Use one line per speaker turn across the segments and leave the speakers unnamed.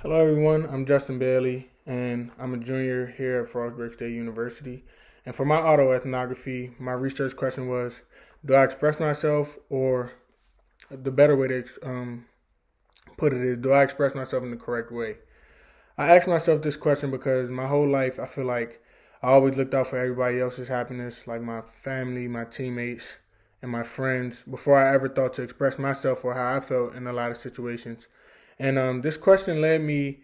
Hello, everyone. I'm Justin Bailey, and I'm a junior here at Frostburg State University. And for my auto-ethnography, my research question was, do I express myself, or the better way to put it is, do I express myself in the correct way? I asked myself this question because my whole life, I feel like I always looked out for everybody else's happiness, like my family, my teammates, and my friends, before I ever thought to express myself or how I felt in a lot of situations. And this question led me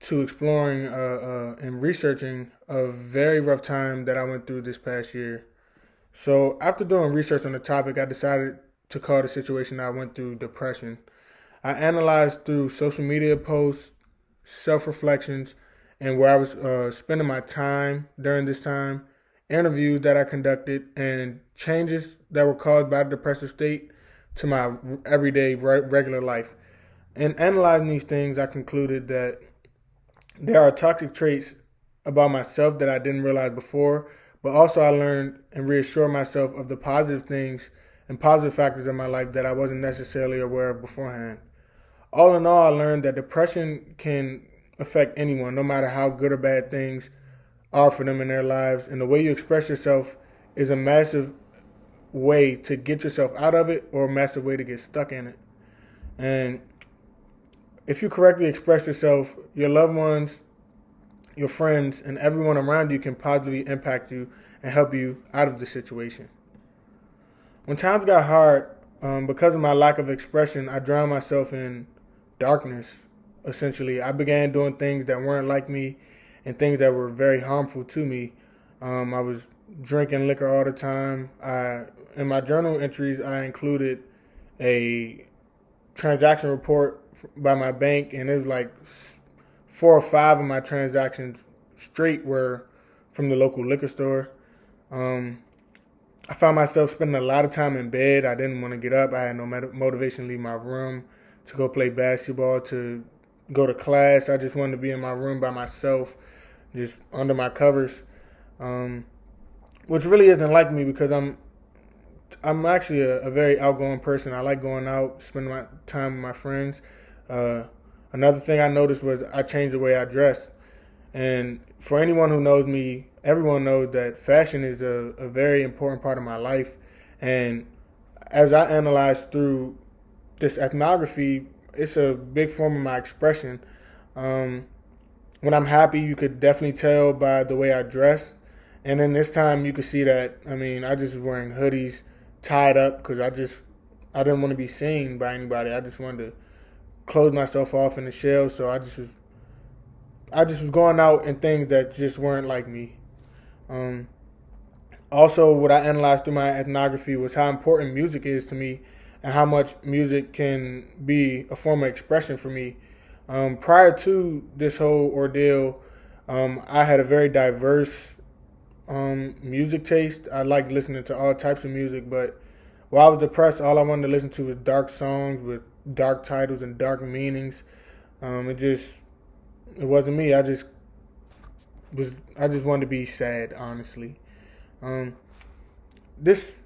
to exploring and researching a very rough time that I went through this past year. So, after doing research on the topic, I decided to call the situation I went through depression. I analyzed through social media posts, self reflections, and where I was spending my time during this time, interviews that I conducted, and changes that were caused by the depressive state to my everyday regular life. In analyzing these things, I concluded that there are toxic traits about myself that I didn't realize before, but also I learned and reassured myself of the positive things and positive factors in my life that I wasn't necessarily aware of beforehand. All in all, I learned that depression can affect anyone, no matter how good or bad things are for them in their lives. And the way you express yourself is a massive way to get yourself out of it or a massive way to get stuck in it. And if you correctly express yourself, your loved ones, your friends, and everyone around you can positively impact you and help you out of the situation. When times got hard, because of my lack of expression, I drowned myself in darkness, essentially. I began doing things that weren't like me and things that were very harmful to me. I was drinking liquor all the time. In my journal entries, I included a transaction report by my bank, and it was like 4 or 5 of my transactions straight were from the local liquor store. I found myself spending a lot of time in bed. I didn't want to get up. I had no motivation to leave my room, to go play basketball, to go to class. I just wanted to be in my room by myself, just under my covers, which really isn't like me because I'm actually a very outgoing person. I like going out, spending my time with my friends. Another thing I noticed was I changed the way I dress. And for anyone who knows me, everyone knows that fashion is a very important part of my life. And as I analyze through this ethnography, it's a big form of my expression. When I'm happy, you could definitely tell by the way I dress. And then this time, you could see that. I just was wearing hoodies, tied up, because I didn't want to be seen by anybody. I just wanted to close myself off in the shell. So I just was going out in things that just weren't like me. Also, what I analyzed through my ethnography was how important music is to me and how much music can be a form of expression for me. Prior to this whole ordeal, I had a very diverse music taste. I liked listening to all types of music, but while I was depressed, all I wanted to listen to was dark songs with dark titles and dark meanings. It wasn't me. I just wanted to be sad, honestly. Um, this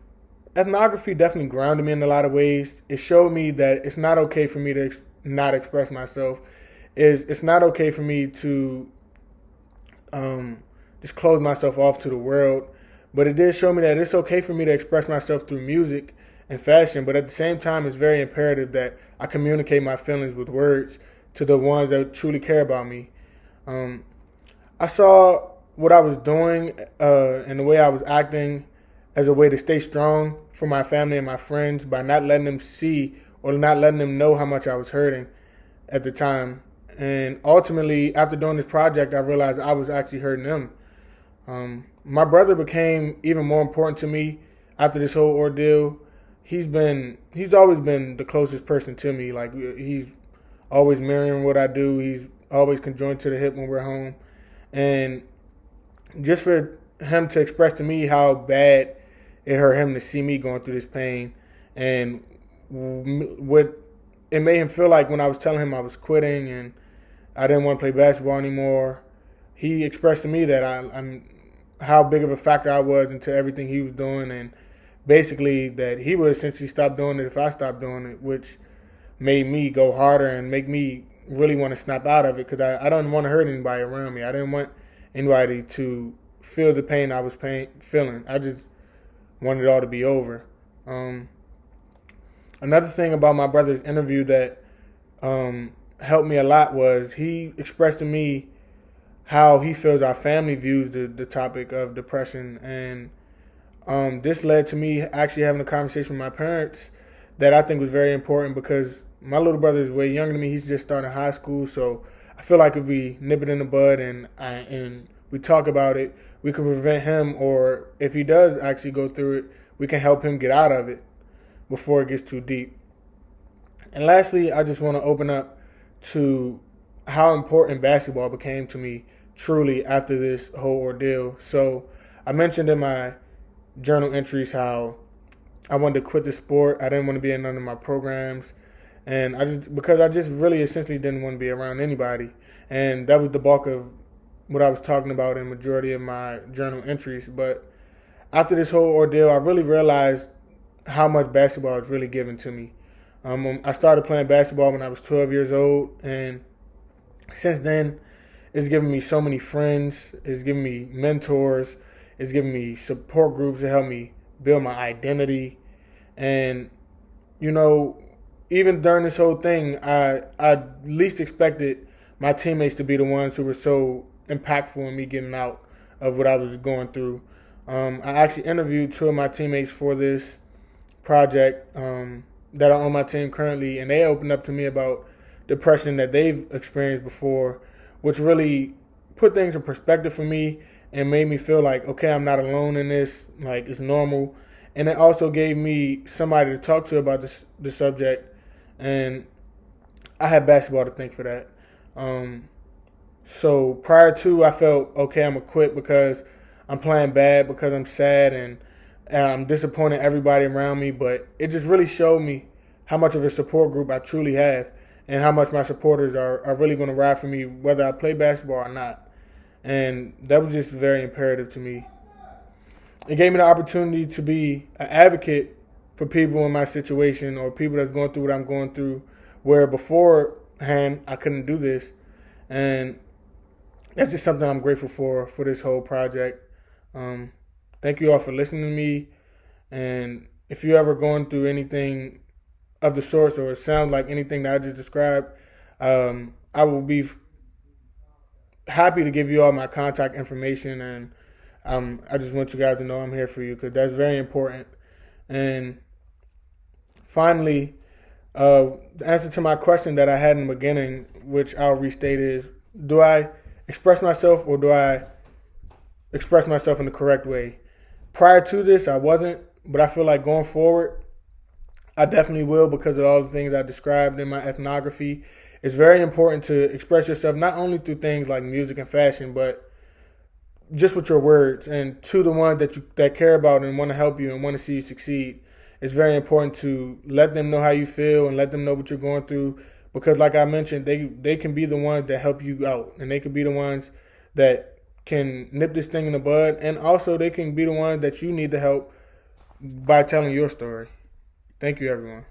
ethnography definitely grounded me in a lot of ways. It showed me that it's not okay for me to not express myself. It's not okay for me to just close myself off to the world. But it did show me that it's okay for me to express myself through music and fashion. But at the same time, it's very imperative that I communicate my feelings with words to the ones that truly care about me. I saw what I was doing and the way I was acting as a way to stay strong for my family and my friends by not letting them see or not letting them know how much I was hurting at the time. And ultimately, after doing this project, I realized I was actually hurting them. My brother became even more important to me after this whole ordeal. He's always been the closest person to me. Like, he's always mirroring what I do. He's always conjoined to the hip when we're home. And just for him to express to me how bad it hurt him to see me going through this pain, and what it made him feel like when I was telling him I was quitting and I didn't want to play basketball anymore, he expressed to me that I'm how big of a factor I was into everything he was doing, and basically that he would essentially stop doing it if I stopped doing it, which made me go harder and make me really want to snap out of it because I don't want to hurt anybody around me. I didn't want anybody to feel the pain I was feeling. I just wanted it all to be over. Another thing about my brother's interview that helped me a lot was he expressed to me how he feels our family views the topic of depression. And this led to me actually having a conversation with my parents that I think was very important because my little brother is way younger than me. He's just starting high school. So I feel like if we nip it in the bud and we talk about it, we can prevent him, or if he does actually go through it, we can help him get out of it before it gets too deep. And lastly, I just want to open up to how important basketball became to me truly after this whole ordeal. So I mentioned in my journal entries how I wanted to quit the sport. I didn't want to be in none of my programs. And because I just really essentially didn't want to be around anybody. And that was the bulk of what I was talking about in majority of my journal entries. But after this whole ordeal, I really realized how much basketball is really given to me. I started playing basketball when I was 12 years old, and since then, it's given me so many friends. It's given me mentors. It's given me support groups to help me build my identity. And, even during this whole thing, I least expected my teammates to be the ones who were so impactful in me getting out of what I was going through. I actually interviewed two of my teammates for this project that are on my team currently, and they opened up to me about depression that they've experienced before, which really put things in perspective for me and made me feel like, okay, I'm not alone in this, like it's normal. And it also gave me somebody to talk to about the subject, and I have basketball to thank for that. So prior to, I felt, okay, I'm going to quit because I'm playing bad, because I'm sad, and I'm disappointing everybody around me. But it just really showed me how much of a support group I truly have and how much my supporters are really going to ride for me whether I play basketball or not. And that was just very imperative to me. It gave me the opportunity to be an advocate for people in my situation or people that's going through what I'm going through, where beforehand I couldn't do this. And that's just something I'm grateful for this whole project. Thank you all for listening to me. And if you're ever going through anything of the sorts or it sounds like anything that I just described, I will be happy to give you all my contact information. And I just want you guys to know I'm here for you because that's very important. And finally, the answer to my question that I had in the beginning, which I'll restate, is do I express myself or do I express myself in the correct way? Prior to this, I wasn't, but I feel like going forward, I definitely will because of all the things I described in my ethnography. It's very important to express yourself not only through things like music and fashion, but just with your words. And to the ones that care about and want to help you and want to see you succeed, it's very important to let them know how you feel and let them know what you're going through. Because like I mentioned, they can be the ones that help you out, and they can be the ones that can nip this thing in the bud, and also they can be the ones that you need to help by telling your story. Thank you, everyone.